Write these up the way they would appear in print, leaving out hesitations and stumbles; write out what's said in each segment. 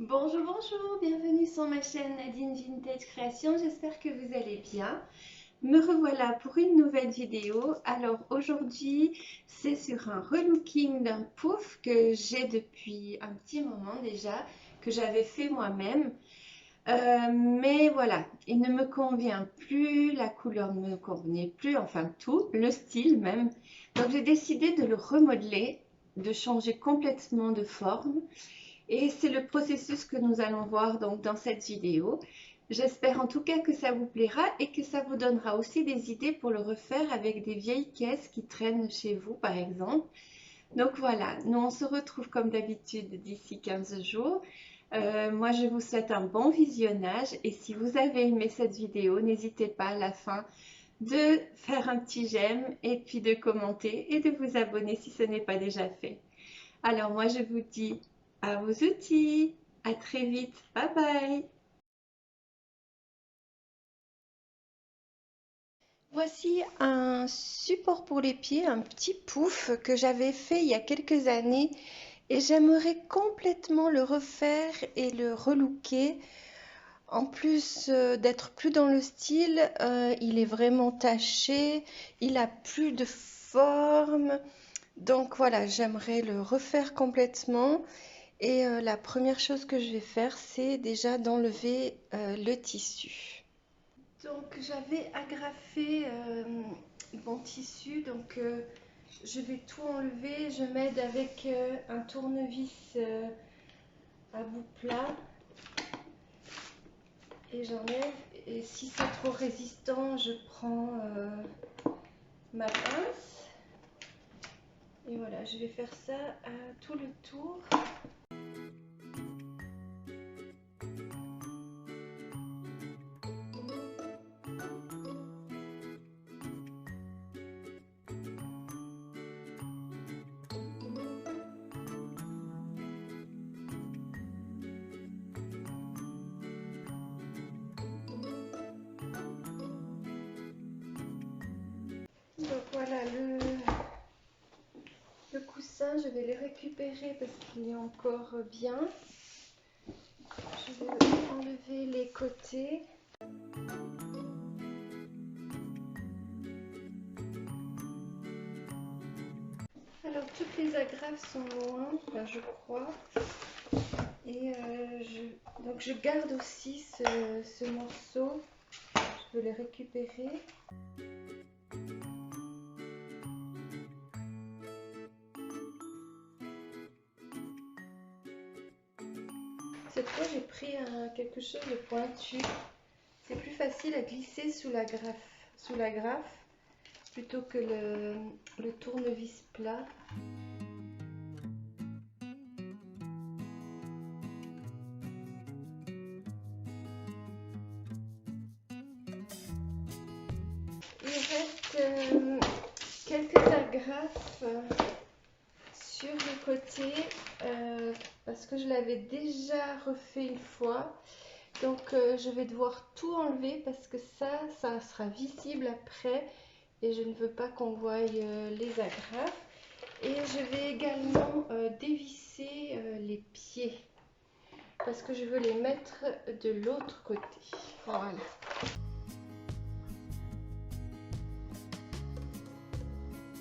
Bonjour, bonjour, bienvenue sur ma chaîne Nadine Vintage Création, j'espère que vous allez bien. Me revoilà pour une nouvelle vidéo. Alors aujourd'hui, c'est sur un relooking d'un pouf que j'ai depuis un petit moment déjà, que j'avais fait moi-même. Mais voilà, il ne me convient plus, la couleur ne me convenait plus, enfin tout, le style même. Donc j'ai décidé de le remodeler, de changer complètement de forme. Et c'est le processus que nous allons voir donc dans cette vidéo. J'espère en tout cas que ça vous plaira et que ça vous donnera aussi des idées pour le refaire avec des vieilles caisses qui traînent chez vous par exemple. Donc voilà, nous on se retrouve comme d'habitude d'ici 15 jours. Moi je vous souhaite un bon visionnage et si vous avez aimé cette vidéo, n'hésitez pas à la fin de faire un petit j'aime et puis de commenter et de vous abonner si ce n'est pas déjà fait. Alors moi je vous dis à vos outils, à très vite, bye bye. Voici un support pour les pieds, un petit pouf que j'avais fait il y a quelques années et j'aimerais complètement le refaire et le relooker. En plus d'être plus dans le style, il est vraiment taché, il a plus de forme. Donc voilà, j'aimerais le refaire complètement. Et la première chose que je vais faire, c'est déjà d'enlever le tissu. Donc j'avais agrafé mon tissu, donc je vais tout enlever. Je m'aide avec un tournevis à bout plat et j'enlève. Et si c'est trop résistant, je prends ma pince. Et voilà, je vais faire ça à tout le tour. Donc voilà, le coussin, je vais le récupérer parce qu'il est encore bien. Je vais enlever les côtés. Alors toutes les agrafes sont loin, enfin, je crois. Et donc je garde aussi ce morceau. Je vais le récupérer. Cette fois j'ai pris quelque chose de pointu. C'est plus facile à glisser sous la grappe plutôt que le tournevis plat. Il reste quelques agrafes sur le côté parce que je l'avais déjà refait une fois. Donc je vais devoir tout enlever parce que ça sera visible après et je ne veux pas qu'on voie les agrafes. Et je vais également dévisser les pieds parce que je veux les mettre de l'autre côté. Voilà.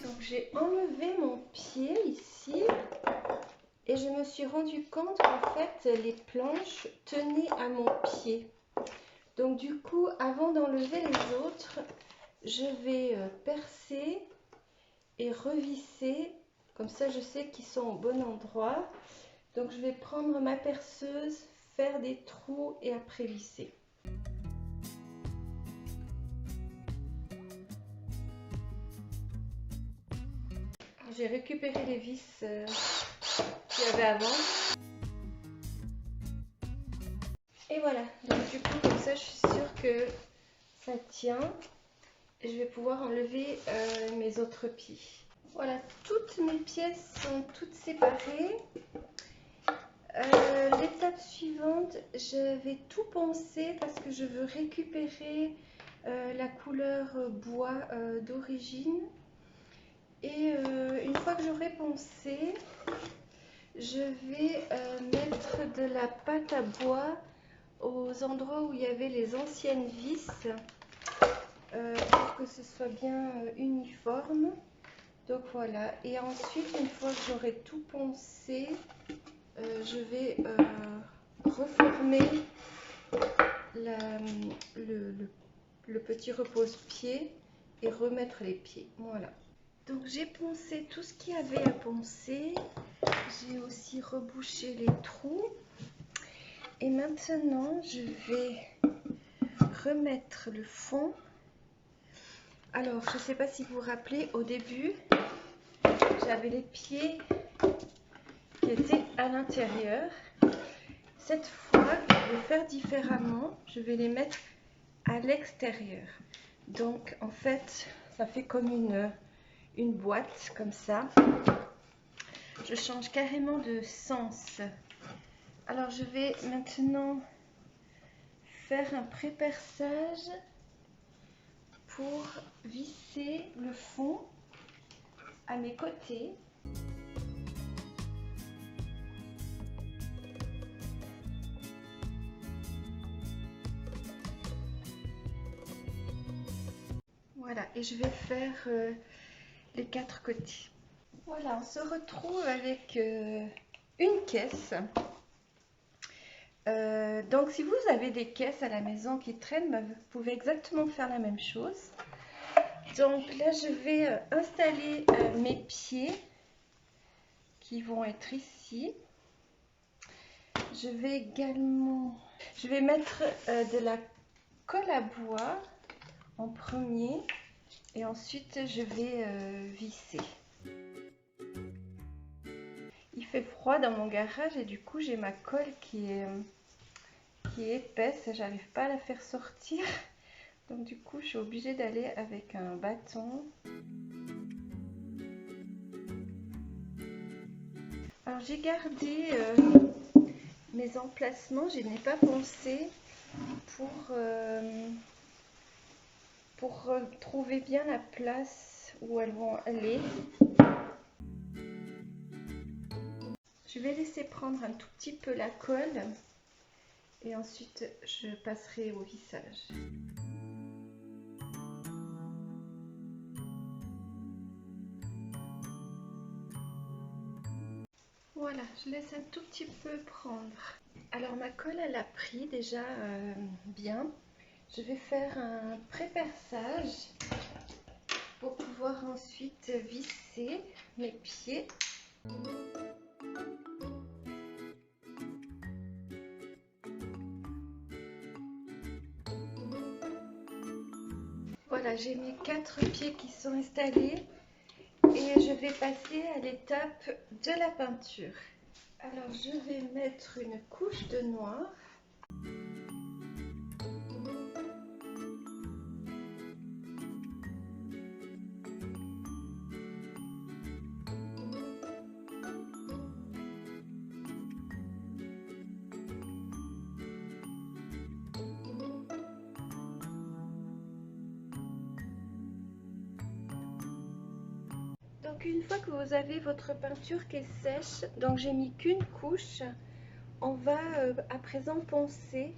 Donc j'ai enlevé mon pied ici et je me suis rendu compte qu'en fait les planches tenaient à mon pied. Donc du coup, avant d'enlever les autres, je vais percer et revisser. Comme ça, je sais qu'ils sont au bon endroit. Donc je vais prendre ma perceuse, faire des trous et après visser. J'ai récupéré les vis qu'il y avait avant. Et voilà, donc du coup comme ça je suis sûre que ça tient. Et je vais pouvoir enlever mes autres pieds. Voilà, toutes mes pièces sont toutes séparées. L'étape suivante, je vais tout poncer parce que je veux récupérer la couleur bois d'origine. Et une fois que j'aurai poncé, Je vais mettre de la pâte à bois aux endroits où il y avait les anciennes vis pour que ce soit bien uniforme. Donc voilà, et ensuite une fois que j'aurai tout poncé, je vais reformer le petit repose-pied et remettre les pieds. Voilà. Donc j'ai poncé tout ce qu'il y avait à poncer. J'ai aussi rebouché les trous. Et maintenant, je vais remettre le fond. Alors, je ne sais pas si vous vous rappelez, au début, j'avais les pieds qui étaient à l'intérieur. Cette fois, je vais faire différemment. Je vais les mettre à l'extérieur. Donc, en fait, ça fait comme une boîte, comme ça. Je change carrément de sens. Alors, je vais maintenant faire un pré-perçage pour visser le fond à mes côtés. Voilà, et je vais faire les 4 côtés. Voilà, on se retrouve avec une caisse. Donc si vous avez des caisses à la maison qui traînent, vous pouvez exactement faire la même chose. Donc là, je vais installer mes pieds qui vont être ici. Je vais mettre de la colle à bois en premier et ensuite je vais visser. Il fait froid dans mon garage et du coup j'ai ma colle qui est épaisse, j'arrive pas à la faire sortir. Donc du coup je suis obligée d'aller avec un bâton. Alors j'ai gardé mes emplacements, je n'ai pas pensé pour trouver bien la place où elles vont aller. Je vais laisser prendre un tout petit peu la colle et ensuite je passerai au vissage. Voilà, je laisse un tout petit peu prendre. Alors ma colle elle a pris déjà bien. Je vais faire un pré-perçage pour pouvoir ensuite visser mes pieds. Voilà, j'ai mes 4 pieds qui sont installés et je vais passer à l'étape de la peinture. Alors je vais mettre une couche de noir. Donc une fois que vous avez votre peinture qui est sèche, donc j'ai mis qu'une couche, on va à présent poncer,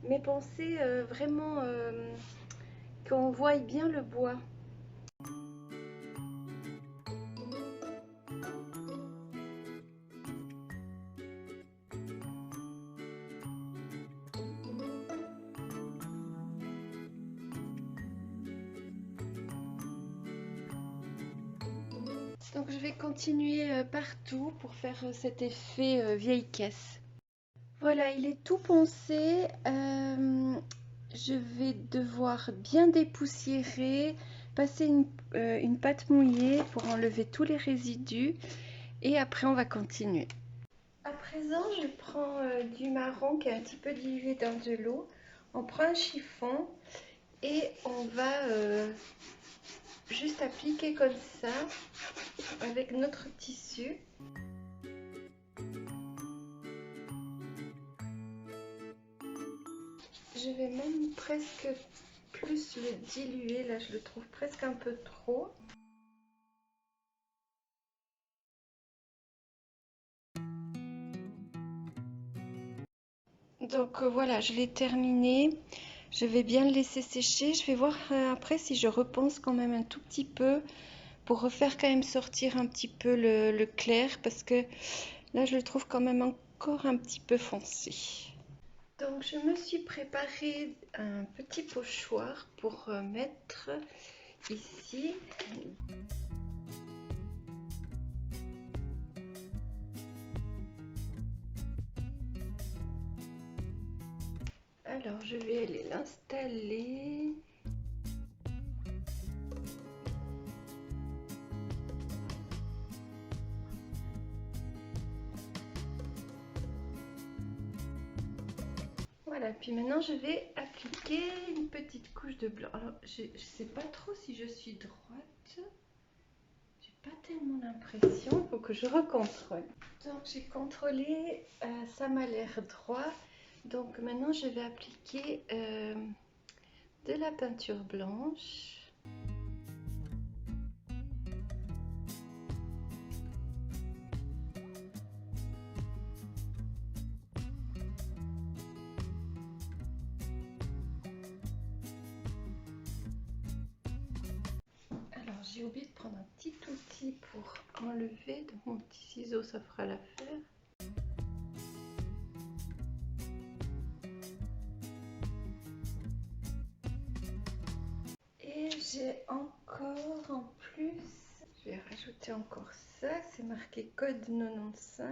mais poncer vraiment qu'on voie bien le bois. Donc je vais continuer partout pour faire cet effet vieille caisse. Voilà, il est tout poncé. Je vais devoir bien dépoussiérer, passer une pâte mouillée pour enlever tous les résidus et après on va continuer. À présent, je prends du marron qui est un petit peu dilué dans de l'eau. On prend un chiffon et on va juste appliquer comme ça avec notre tissu. Je vais même presque plus le diluer, là je le trouve presque un peu trop. Donc voilà, je l'ai terminé. Je vais bien le laisser sécher. Je vais voir après si je repense quand même un tout petit peu pour refaire quand même sortir un petit peu le clair parce que là je le trouve quand même encore un petit peu foncé. Donc je me suis préparé un petit pochoir pour mettre ici. Alors je vais aller l'installer. Voilà, puis maintenant je vais appliquer une petite couche de blanc. Alors je ne sais pas trop si je suis droite. J'ai pas tellement l'impression, il faut que je recontrôle. Donc j'ai contrôlé, ça m'a l'air droit. Donc maintenant je vais appliquer de la peinture blanche. Alors j'ai oublié de prendre un petit outil pour enlever, donc mon petit ciseau ça fera l'affaire. Et j'ai encore en plus, je vais rajouter encore ça, c'est marqué code 95.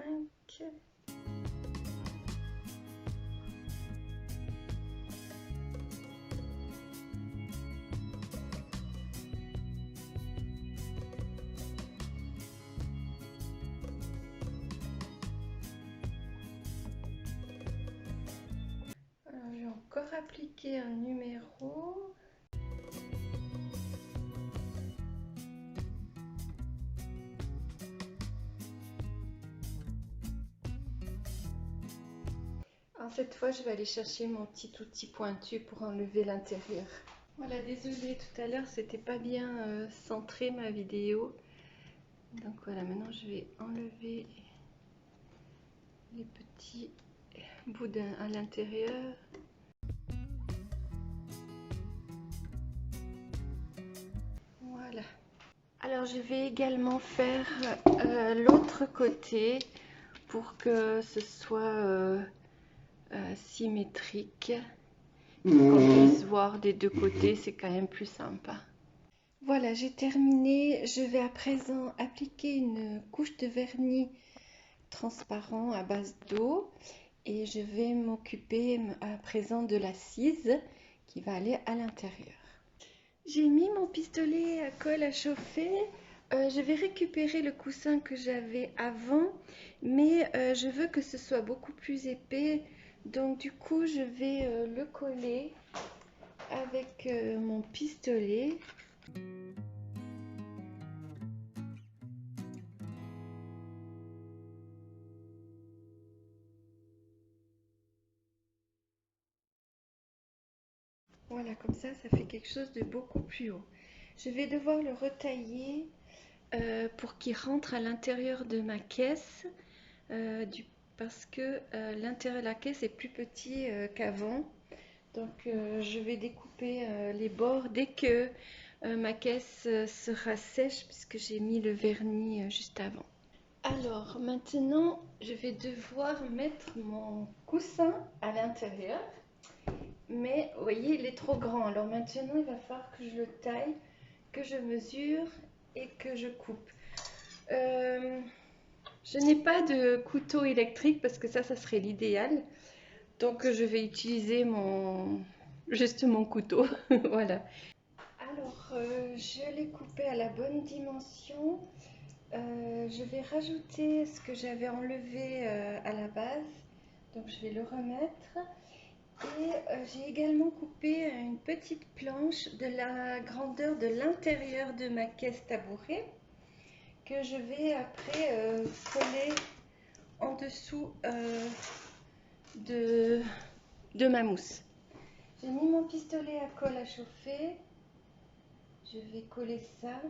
Alors, je vais encore appliquer un numéro. Alors, cette fois, je vais aller chercher mon petit outil pointu pour enlever l'intérieur. Voilà, désolée, tout à l'heure, c'était pas bien centré ma vidéo. Donc voilà, maintenant je vais enlever les petits boudins à l'intérieur. Voilà. Alors je vais également faire l'autre côté pour que ce soit symétrique. Qu'on puisse voir des deux côtés, c'est quand même plus sympa. Voilà, j'ai terminé. Je vais à présent appliquer une couche de vernis transparent à base d'eau et je vais m'occuper à présent de la cise qui va aller à l'intérieur. J'ai mis mon pistolet à colle à chauffer. Je vais récupérer le coussin que j'avais avant, mais je veux que ce soit beaucoup plus épais. Donc du coup, je vais le coller avec mon pistolet. Voilà, comme ça fait quelque chose de beaucoup plus haut. Je vais devoir le retailler pour qu'il rentre à l'intérieur de ma caisse, parce que l'intérieur de la caisse est plus petit qu'avant. Donc je vais découper les bords dès que ma caisse sera sèche, puisque j'ai mis le vernis juste avant. Alors maintenant, je vais devoir mettre mon coussin à l'intérieur. Mais vous voyez, il est trop grand. Alors maintenant, il va falloir que je le taille, que je mesure et que je coupe. Je n'ai pas de couteau électrique parce que ça serait l'idéal. Donc je vais utiliser juste mon couteau. Voilà. Alors, je l'ai coupé à la bonne dimension. Je vais rajouter ce que j'avais enlevé à la base. Donc je vais le remettre. Et j'ai également coupé une petite planche de la grandeur de l'intérieur de ma caisse tabouret que je vais après coller en dessous de ma mousse. J'ai mis mon pistolet à colle à chauffer. Je vais coller ça.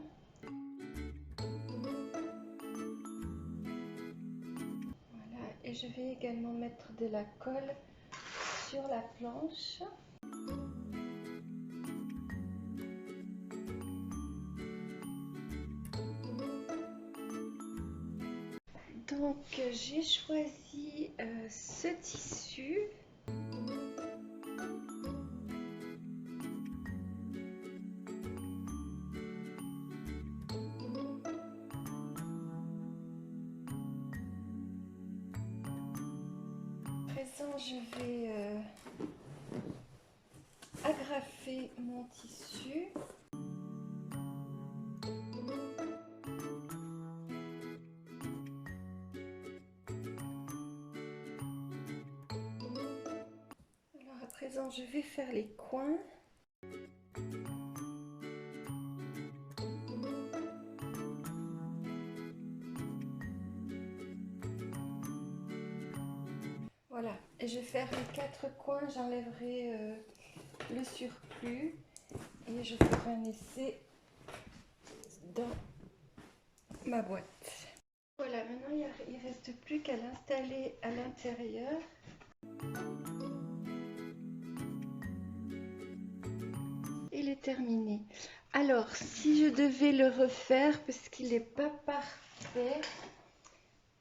Voilà, et je vais également mettre de la colle sur la planche. Donc j'ai choisi ce tissu. À présent, je vais agrafer mon tissu. Alors à présent, je vais faire les coins. Voilà, et je vais faire les 4 coins, j'enlèverai le surplus et je ferai un essai dans ma boîte. Voilà, maintenant il ne reste plus qu'à l'installer à l'intérieur. Il est terminé. Alors, si je devais le refaire, parce qu'il n'est pas parfait,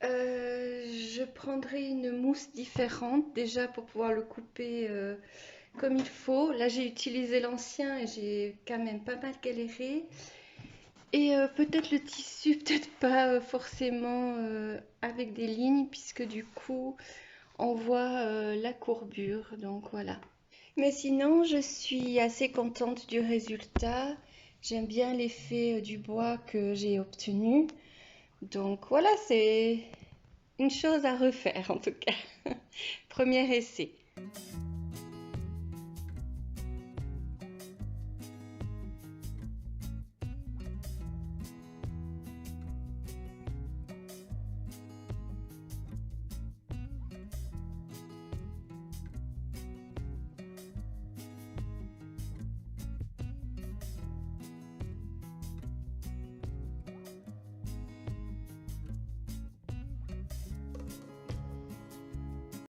je prendrai une mousse différente déjà pour pouvoir le couper comme il faut. Là j'ai utilisé l'ancien et j'ai quand même pas mal galéré. Et peut-être le tissu, peut-être pas forcément avec des lignes, puisque du coup on voit la courbure, donc voilà. Mais sinon je suis assez contente du résultat. J'aime bien l'effet du bois que j'ai obtenu. Donc voilà, c'est une chose à refaire en tout cas. Premier essai.